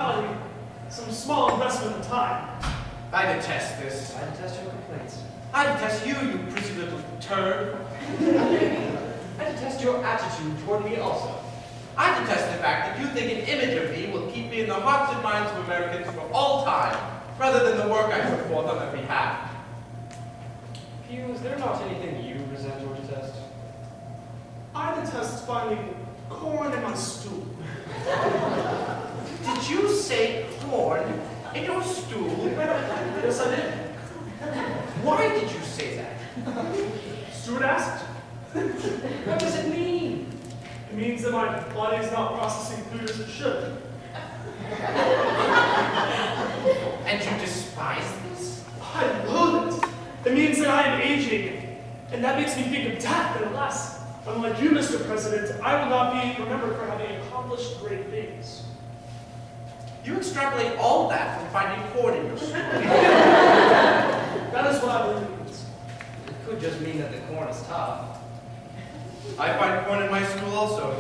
some small investment of time. I detest this. I detest your complaints. I detest you, you pretty little turd. I detest your attitude toward me also. I detest the fact that you think an image of me will keep me in the hearts and minds of Americans for all time, rather than the work I put forth on their behalf. Hugh, is there not anything you resent or detest? I detest finding corn in my stew. Did you say corn in your stool? Yes, I did. Why did you say that? Stuart asked. What does it mean? It means that my body is not processing food as it should. And you despise this? I loathe it. It means that I am aging, and that makes me think of death and alas. Unlike you, Mr. President, I will not be remembered for having accomplished great things. You extrapolate all that from finding corn in your stool. That is what I believe it means. It could just mean that the corn is tough. I find corn in my stool also.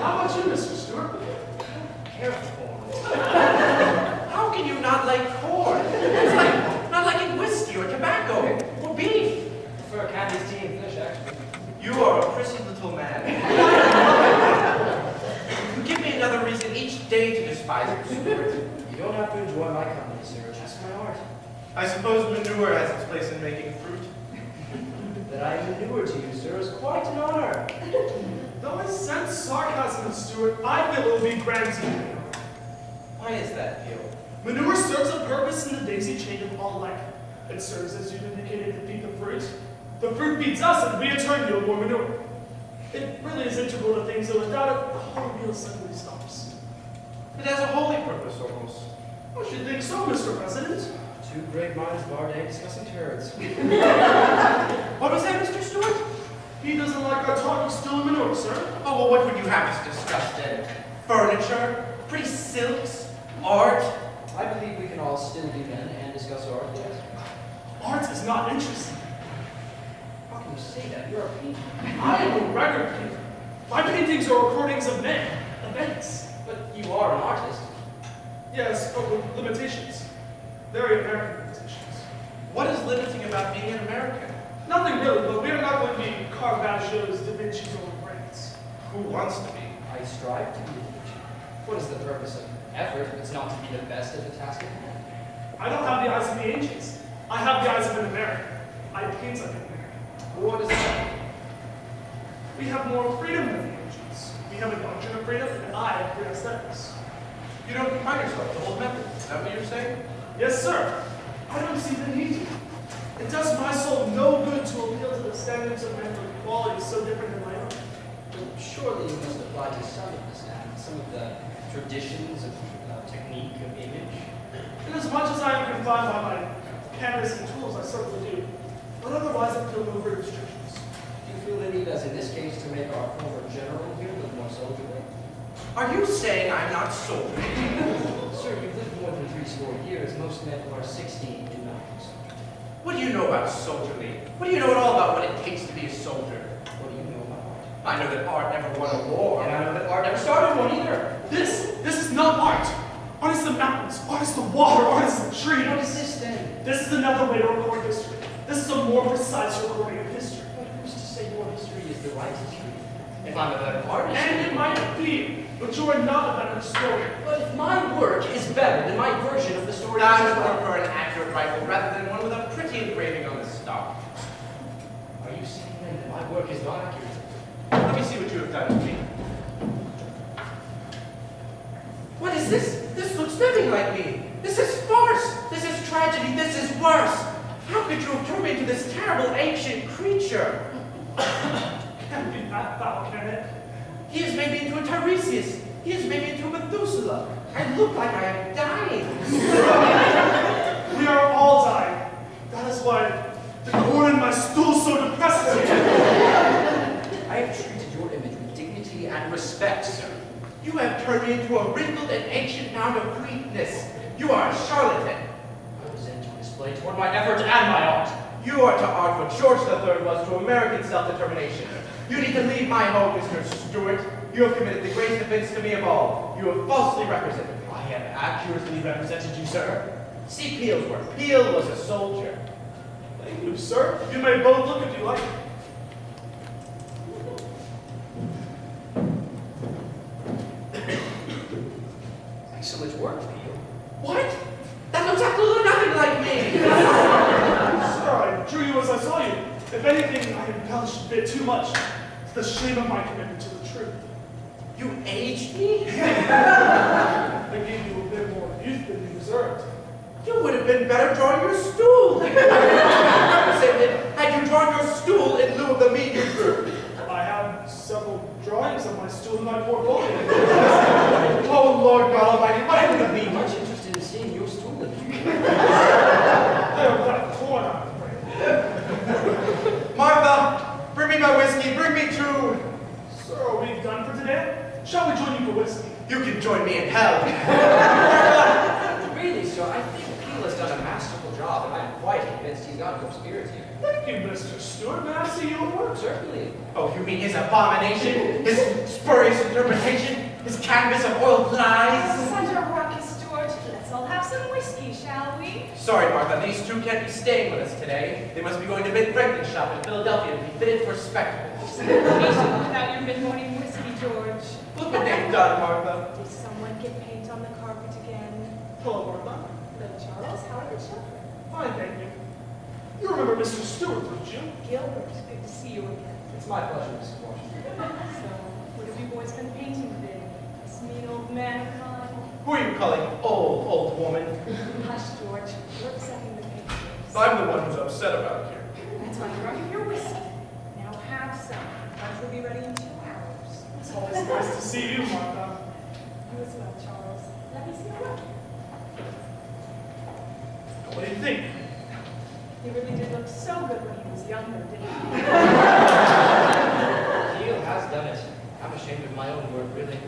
How about you, Mr. Stewart? Careful corn. How can you not like corn? It's like not liking whiskey or tobacco or beef. I prefer candies, tea, and fish, actually. You are a pretty little man. You give me another reason each day to despise you, Stuart. You don't have to enjoy my company, sir. Just my art. I suppose manure has its place in making fruit. That I am manure to you, sir, is quite an honor. Though I sense sarcasm, Stuart, I feel it will be granted to you. Why is that, Gil? Manure serves a purpose in the daisy chain of all life. It serves, as you indicated, to feed the fruit. The fruit feeds us, and we in turn yield more manure. It really is integral to things that without it, the whole real assembly stops. It has a holy purpose, almost. I should think so, Mr. President. Two great minds of our day discussing turds. What was that, Mr. Stewart? He doesn't like our talk of still manure, sir. Oh, well, what would you have us discuss then? Furniture? Pretty silks? Art? I believe we can all still be men and discuss art, yes. Art is not interesting. How can you say that? You're a painter. I am a record painter. My paintings are recordings of men, events. But you are an artist. Yes, but with limitations. Very American limitations. What is limiting about being an American? Nothing really, but we are not going to be Carbaugh, Da Vinci's, or Brands. Who wants to be? I strive to be a teacher. What is the purpose of effort if it's not to be the best at the task at hand? I don't have the eyes of the ancients. I have the eyes of an American. I paint like an American. What is that? We have more freedom than the ancients. We have a doctrine of freedom, and I have free aesthetics. You don't confine yourself to old methods. Is that what you're saying? Yes, sir. I don't see the need to. It does my soul no good to appeal to the standards of mental equality so different than my own. Well, surely you must apply to some of the standards, some of the traditions of technique, of image. And as much as I am confined by my canvas and tools, I certainly do. But otherwise, I feel no great restrictions. Do you feel the need, as in this case, to make our former general here look more soldierly? Are you saying I'm not soldiering? Sir, you've lived more than 60 years. Most men who are 16 do not. What do you know about soldierly? What do you know at all about what it takes to be a soldier? What do you know about art? I know that art never won a war. And I know that art never started one either. This is not art. Art is the mountains. Art is the water. Art is the tree. What is this then? This is another way to record history. This is a more precise recording of history. But who's to say your history is the right history? If I'm a better artist... And it might be, but you are not a better historian. But if my work is better than my version of the story... I would prefer an accurate rifle rather than one with a pretty engraving on the stock. Are you saying then that my work is not accurate? Let me see what you have done with me. What is this? This looks nothing like me. This is farce. This is tragedy. This is worse. How could you have turned me into this terrible ancient creature? Can't be that foul, can it? He has made me into a Tiresias. He has made me into a Methuselah. I look like I am dying. We are all dying. That is why the corn in my stool so depresses me. I have treated your image with dignity and respect, sir. You have turned me into a wrinkled and ancient mound of weakness. You are a charlatan. I resent your display toward my effort and my art. You are to art what George III was to American self-determination. You need to leave my home, Mr. Stewart. You have committed the greatest offense to me of all. You have falsely represented me. I have accurately represented you, sir. See Peel's work. Peel was a soldier. Thank you, sir. You may both look if you like. Excellent work, Peel. What? That looks absolutely nothing like me. Sir, I drew you as I saw you. If anything, I embellished a bit too much. It's the shame of my commitment to the truth. You aged me? I gave you a bit more youth than you deserved. You would have been better drawing your stool. Represented had you drawn your stool in lieu of the me you drew. I have several drawings of my stool in my portfolio. Oh, Lord God Almighty, what would it be? I'm much interested in seeing your stool. They're without corn, I'm afraid. Martha, bring me my whiskey, bring me two. Sir, are we done for today? Shall we join you for whiskey? You can join me in hell. Really, sir, I think Peel has done a masterful job, and I'm quite convinced he's got no spirit here. Thank you, Mr. Stewart. May I see you at work? Certainly. Oh, you mean his abomination, his spurious interpretation, his canvas of oiled lies? Such a ruckus, George. Let's all have some whiskey, shall we? Sorry, Martha, these two can't be staying with us today. They must be going to Ben Franklin's shop in Philadelphia to be fitted for spectacles. Patient without your mid-morning whiskey, George. Look what they've done, Martha. Did someone get paint on the carpet again? Hello, Martha. Little Charles, how are the children? Fine, thank you. You remember Mr. Stewart, don't you? Gilbert, good to see you again. It's my pleasure, Mrs. Washington. So, what have you boys been painting today? This mean old man of mine? Who are you calling old woman? Hush, George. You're upsetting the pictures. I'm the one who's upset about it here. That's why you're under your whiskey. Now have some. Lunch will be ready in 2 hours. It's always nice to see you, Martha. You as well, Charles. Let me see your work. What do you think? He really did look so good when he was younger, didn't he? Peel has done it. I'm ashamed of my own work, really.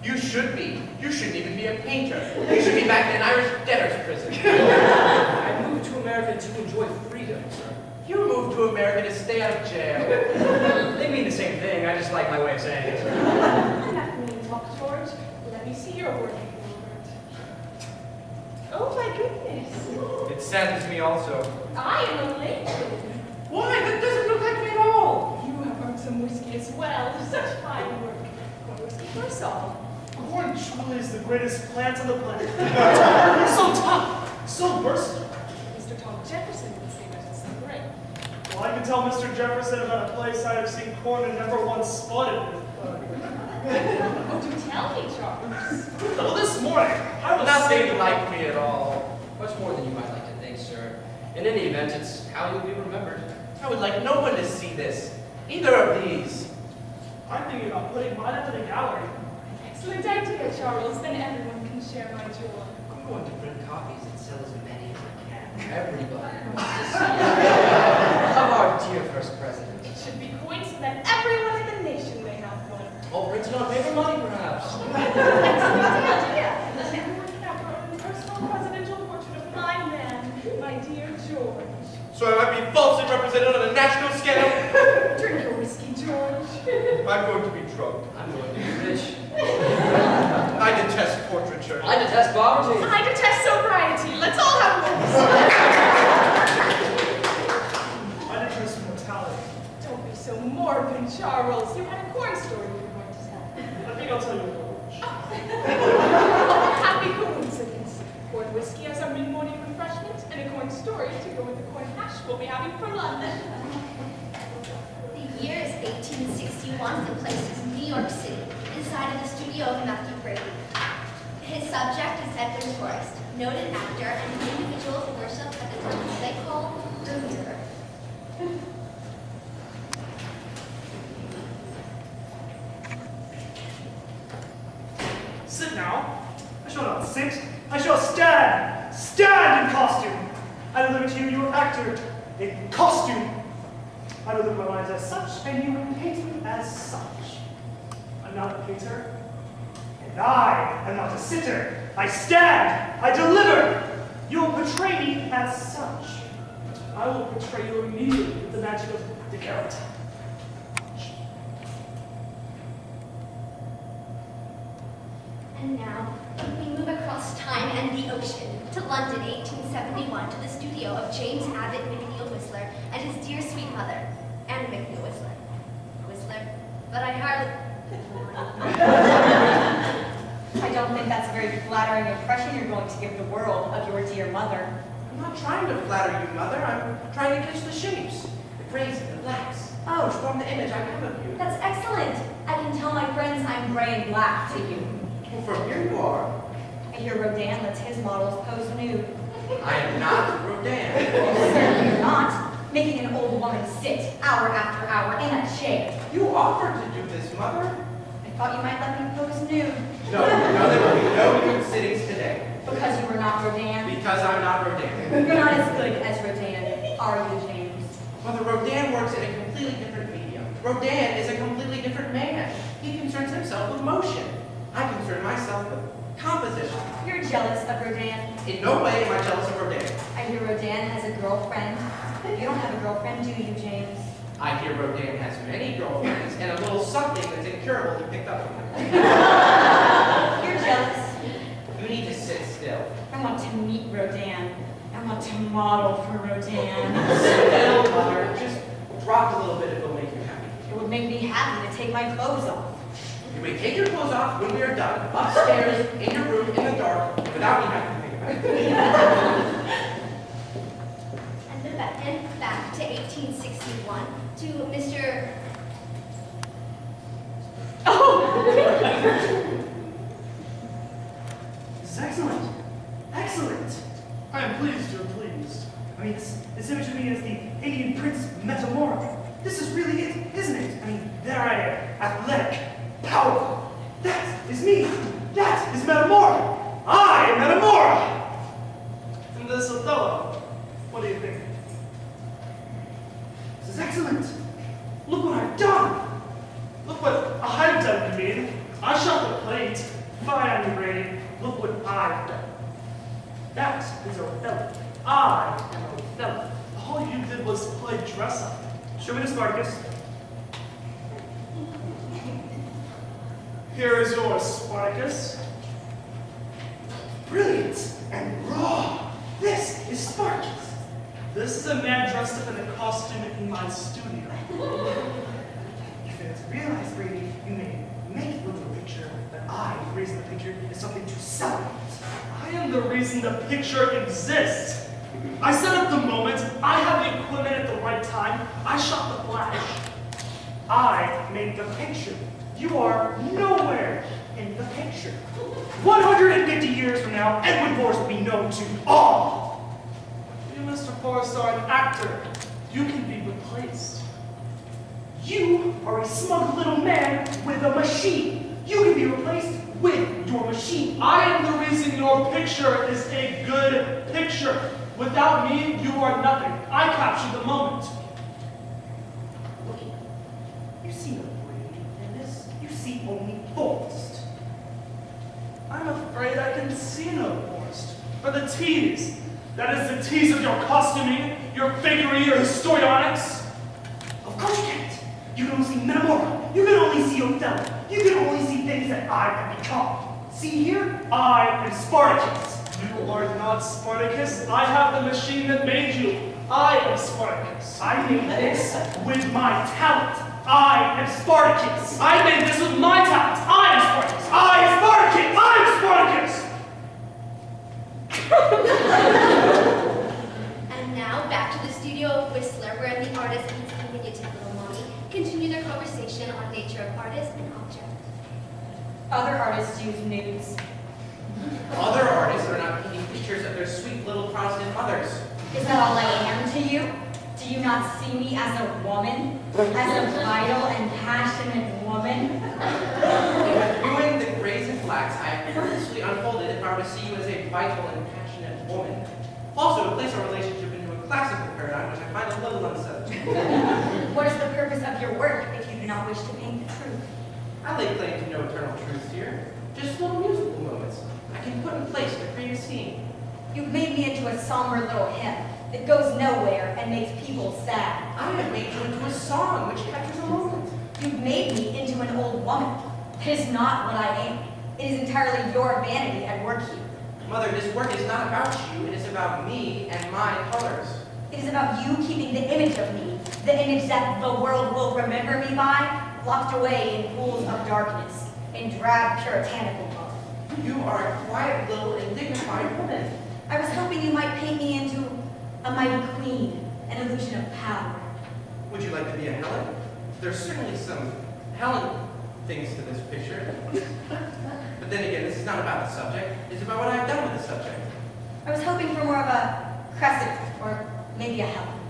You should be. You shouldn't even be a painter. You should be back in an Irish debtor's prison. I moved to America to enjoy freedom, sir. You moved to America to stay out of jail. They mean the same thing. I just like my way of saying it. Enough mean talk, George. Let me see your work, Gilbert. Oh my goodness. It saddens me also. I am a lady. Why? That doesn't look like me at all. You have earned some whiskey as well. Such fine work. What whiskey for us all? Corn truly is the greatest plant on the planet. So tough, so versatile. Mr. Thomas Jefferson would say that it's so great. Well, I can tell Mr. Jefferson about a place I have seen corn and never once spotted with. Oh, do tell me, Charles. Well, this morning, I was Nothing saying like me at all. Much more than you might like to think, sir. In any event, it's how you'll be remembered. I would like no one to see this. Either of these. I'm thinking about putting mine up in a gallery. Excellent idea, Charles. Then everyone can share my joy. I'm going to print copies and sell as many as I can. Everybody wants to see it. Of our dear first president. It should be coined so that everyone in the nation may have one. Oh, printed on paper money, perhaps. Excellent idea. Then everyone can have their own personal presidential portrait of my man, my dear George. So I might be falsely represented on a national scale. Drink your whiskey, George. I'm going to be drunk. I'm going to be rich. I detest portraiture. I detest poverty. I detest sobriety. Let's all have one. I detest mortality. Don't be so morbid, Charles. You had a corn story you were going to tell. I think I'll tell you a little. Happy coincidence. Corn whiskey as our mid-morning refreshment, and a corn story to go with the corn hash we'll be having for London. The year is 1861. The place is New York City, inside of the studio of Matthew Brady. His subject is Edwin Forrest, noted actor and an individual who worshipped at the temple they call the Mirror. Sit now. I shall not sit. I shall stand. Stand in costume. I deliver to you your actor in costume. I deliver my lines as such, and you will paint me as such. I'm not a painter, and I am not a sitter. I stand. I deliver. You'll portray me as such. I will portray you immediately with the magic of the garret. And now, we move across time and the ocean to London, 1871, to the studio of James Abbott McNeill Whistler and his dear sweet mother, Anna McNeill Whistler. Whistler, but I hardly... I don't think that's a very flattering impression you're going to give the world of your dear mother. I'm not trying to flatter you, Mother. I'm trying to catch the shapes, the grays and the blacks. Oh. Which form the image I have of you. That's excellent. I can tell my friends I'm gray and black to you. Well, from here you are. I hear Rodin lets his models pose nude. I am not Rodin. You certainly are not. Making an old woman sit hour after hour in a chair. You offered to do this, Mother. I thought you might let me pose nude. No, there will be no nude sittings today. Because you were not Rodin. Because I'm not Rodin. You're not as good as Rodin, are you, James? Mother, Rodin works in a completely different medium. Rodin is a completely different man. He concerns himself with motion. I concern myself with composition. You're jealous of Rodin. In no way am I jealous of Rodin. I hear Rodin has a girlfriend. You don't have a girlfriend, do you, James? I hear Rodin has many girlfriends and a little something that's incurable he picked up on him. You're jealous. You need to sit still. I want to meet Rodin. I want to model for Rodin. Still, Mother. Just drop a little bit if it'll make you happy. It would make me happy to take my clothes off. You may take your clothes off when we are done, upstairs, in your room, in the dark, without me having to think about it. And back to 1861 to Mr. This is excellent. Excellent. I am pleased you're pleased. I mean, this image of me as the Indian Prince Metamora. This is really it, isn't it? I mean, there I am, athletic, powerful. That is me. That is Metamora. I am Metamora. And this Othello, what do you think? This is excellent. Look what I've done. Look what I've done, you mean? I shot the plate. Fine, Brady. Look what I've done. That is Othello. I am Othello. All you did was play dress up. Show me the Spartacus. Here is yours, Spartacus. Brilliant and raw. This is Spartacus. This is a man dressed up in a costume in my studio. You fail to realize, Brady, you may make it look a picture, but I, the reason the picture is something to celebrate. I am the reason the picture exists. I set up the moment. I have the equipment at the right time. I shot the flash. I made the picture. You are nowhere in the picture. 150 years from now, Edwin Forrest will be known to all. You, Mr. Forrest, are an actor. You can be replaced. You are a smug little man with a machine. You can be replaced with your machine. I am the reason your picture is a good picture. Without me, you are nothing. I captured the moment. Look at you. You see no Brady in this. You see only Forrest. I'm afraid I can see no Forrest. Or the tease. That is the tease of your costuming, your fakery, your histrionics. Of course you can't. You can only see Metamora. You can only see Othello. You can only see things that I have become. See here? I am Spartacus. You are not Spartacus. I have the machine that made you. I am Spartacus. I made this with my talent. I am Spartacus. I made this with my talent. I am Spartacus. I am Spartacus. I am Spartacus. And now back to the studio of Whistler, where the artist and his diminutive little mommy continue their conversation on nature of artist and object. Other artists use nudes. Other artists are not painting pictures of their sweet little Protestant mothers. Is that all I am to you? Do you not see me as a woman? As a vital and passionate woman? You have ruined the grays and blacks I have purposely unfolded if I were to see you as a vital and passionate woman. Also, to place our relationship into a classical paradigm, which I find a little unsettling. What is the purpose of your work if you do not wish to paint the truth? I lay claim to no eternal truths here. Just little musical moments I can put in place to create a scene. You've made me into a somber little hymn that goes nowhere and makes people sad. I have made you into a song which captures a moment. You've made me into an old woman. That is not what I am. It is entirely your vanity at work here. Mother, this work is not about you. It is about me and my colors. It is about you keeping the image of me, the image that the world will remember me by, locked away in pools of darkness, in drab puritanical color. You are a quiet little and dignified woman. I was hoping you might paint me into a mighty queen, an illusion of power. Would you like to be a Helen? There's certainly some Helen things to this picture. But then again, this is not about the subject. It's about what I've done with the subject. I was hoping for more of a Crescent, or maybe a Helen.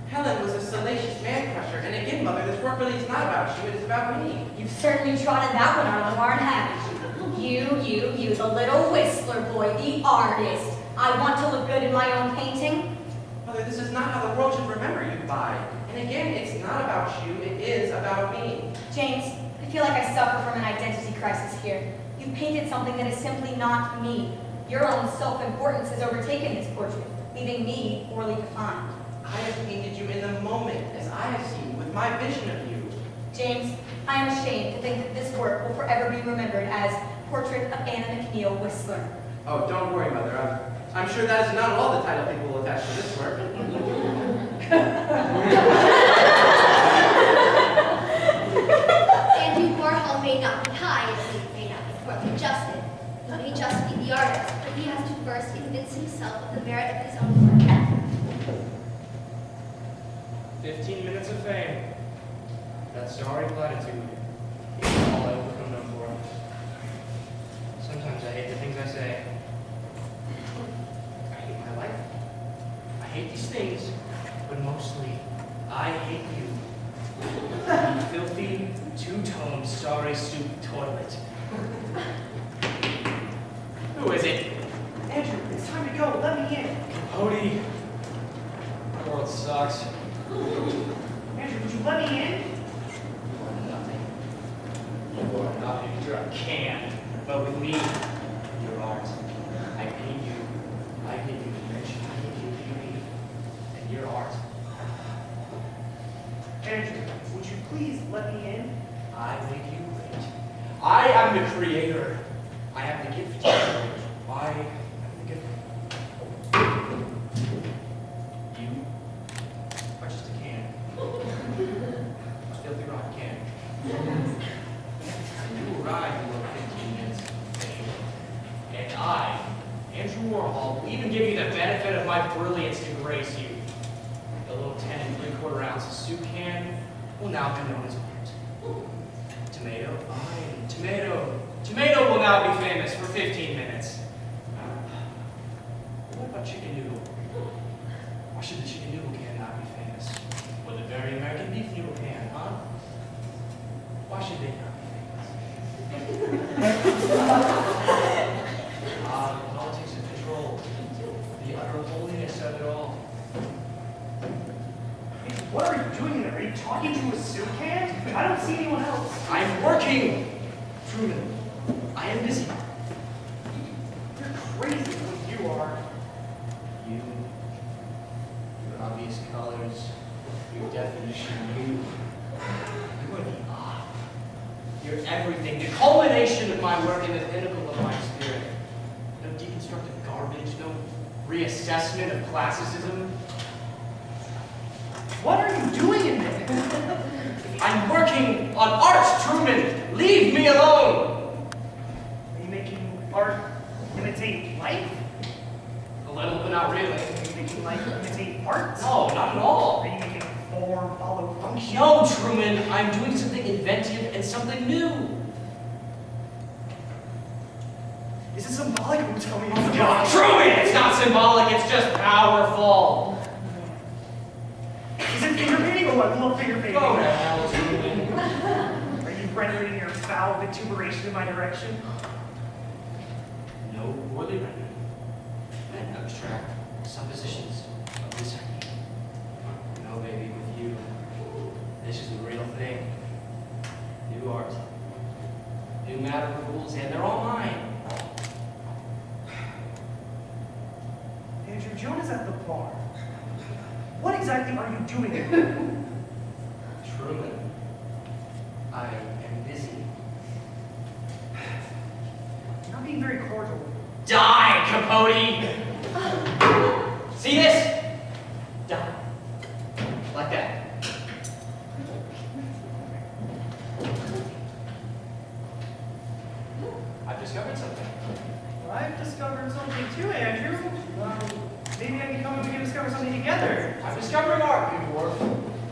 Helen was a salacious man-crusher, and again, Mother, this work really is not about you, it is about me. You've certainly trotted that one out of the barn, haven't you? You, the little whistler boy, the artist. I want to look good in my own painting. Mother, this is not how the world should remember you by. And again, it's not about you, it is about me. James, I feel like I suffer from an identity crisis here. You painted something that is simply not me. Your own self-importance has overtaken this portrait, leaving me poorly defined. I have painted you in the moment, as I have seen, with my vision of you. James, I am ashamed to think that this work will forever be remembered as Portrait of Anna McNeil Whistler. Oh, don't worry, Mother. I'm sure that is not all the title people will attach to this work. Andy Warhol may not be high, and he may not be poorly adjusted. He may just be the artist, but he has to first convince himself of the merit of his own work. 15 minutes of fame. That sorry platitude. All I will become known for. Sometimes I hate the things I say. I hate my life. I hate these things, but mostly, I hate you. You filthy, two-tone, sorry soup toilet. Who is it? Andrew, it's time to go. Let me in. Odie. The world sucks. Andrew, would you let me in? Nothing. You are nothing. You're a can. But with me, you're art. I paint you. I give you dimension. I give you beauty. And you're art. Andrew, would you please let me in? I make you great. I am the creator. I have the gift. I am the gift. You are just a can. A filthy rotten can. And you arrive in your 15 minutes of fame. And I, Andrew Warhol, will even give you the benefit of my brilliance to grace you. The little 10 3/4 ounce soup can will now be known as art. Tomato, fine. Tomato will now be famous for 15 minutes. What about chicken noodle? Why should the chicken noodle can not be famous? Or the very American beef noodle can, huh? Why should they not be famous? The politics of control. The utter holiness of it all. What are you doing there? Are you talking to a soup can? I don't see anyone else. I'm working! Truman, I am busy. You're crazy what you are. You, your obvious colors, your definition, you are the eye. You're everything, the culmination of my work and the pinnacle of my spirit. No deconstructive garbage, no reassessment of classicism. What are you doing in there? I'm working on art, Truman! Leave me alone! Are you making art imitate life? A little, but not really. Are you making life imitate art? No, not at all. Are you making form follow function? No, Truman, I'm doing something inventive and something new. Is it symbolic? Or tell me it's God, symbolic? Truman, it's not symbolic, it's just powerful. Is it finger painting or what? Little finger painting? Go to hell, Truman. Are you rendering your foul vituperation in my direction? No poorly rendered and abstract suppositions of this idea. No, baby, with you, this is the real thing. New art, new matter rules, and they're all mine. Andrew, Jonah's at the bar. What exactly are you doing there? Truman, I am busy. very cordial. Die, Capote! See this? Die. Like that. I've discovered something. I've discovered something too, Andrew. Maybe I can come and we can discover something together. I'm discovering art, you dwarf.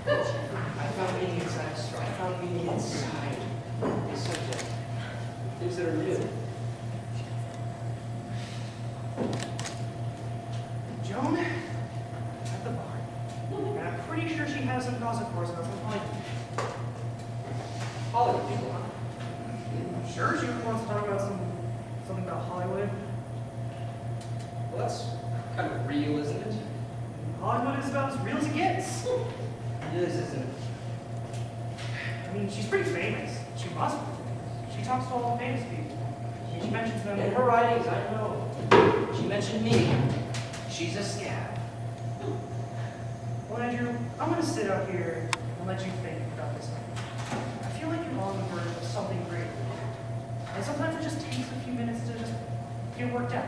I found meaning inside the story. I found meaning inside the subject. Things that are real. Joan at the bar. And I'm pretty sure she has some gossip for us about some Hollywood. Hollywood people, huh? Sure, she wants to talk about something about Hollywood. Well, that's kind of real, isn't it? Hollywood is about as real as it gets. It is, isn't it? I mean, she's pretty famous. She must be. She talks to all the famous people. She mentions them. In her writings, I know. She mentioned me. She's a scab. Well, Andrew, I'm going to sit out here and let you think about this. I feel like you're on the verge of something great. And sometimes it just takes a few minutes to just get worked out.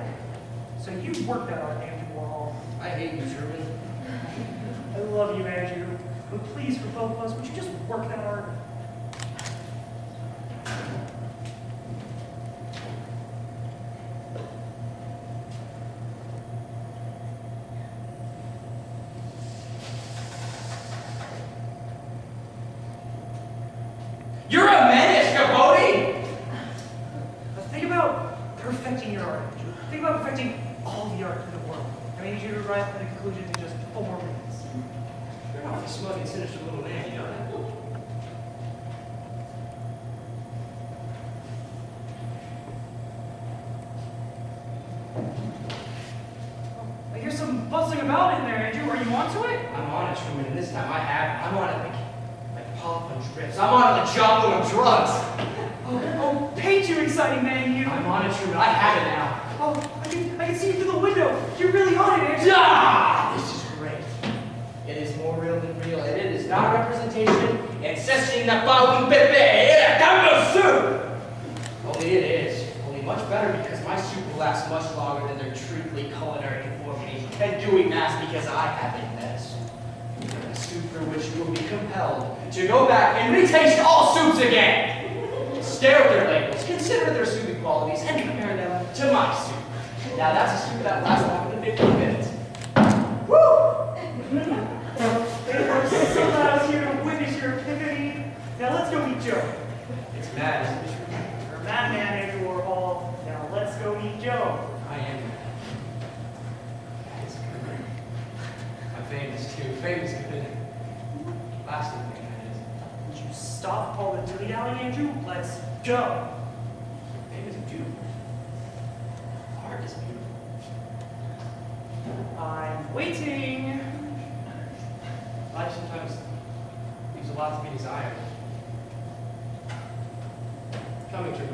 So you work that out, Andrew Warhol. I hate you, Sherman. I love you, Andrew. But please, for both of us, would you just work that hard? You're a menace, Capote! But think about perfecting your art, Andrew. Think about perfecting all the art in the world. I need you to arrive at a conclusion in just 4 minutes. You're not the smug and sinister little man, Jonna. I hear some bustling about in there, Andrew. Are you onto it? I'm on it, Truman, and this time I have it. I'm on it like pop on drips. I'm on it like Jocko on drugs. Oh, paint you exciting man, you. I'm on it, Truman. I have it now. Oh, I can see you through the window. You're really on it, Andrew. Ah! This is great. It is more real than real, and it is not representation. And ceci n'a pas un bébé, et la soup! Only it is. Only much better because my soup will last much longer than their truthfully culinary conformity. And doing mass because I have a mess. A soup for which you will be compelled to go back and retaste all soups again. Stare at their labels, consider their soupy qualities, and compare them to my soup. Now that's a soup that lasts longer than 15 minutes. Woo! I'm so glad I was here to witness your epiphany. Now let's go meet Joe. It's mad, isn't it? You're a madman, Andrew Warhol. Now let's go meet Joe. I am mad. It's good. I'm famous too. Fame is good. Lasting thing, that is. Would you stop all the dilly-dally, Andrew? Let's go. Fame is beautiful. Art is beautiful. I'm waiting. Life sometimes leaves a lot to be desired. Coming to me.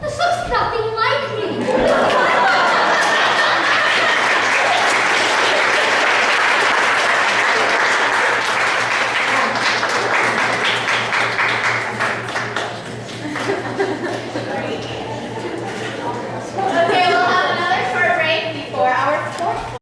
This looks nothing like me.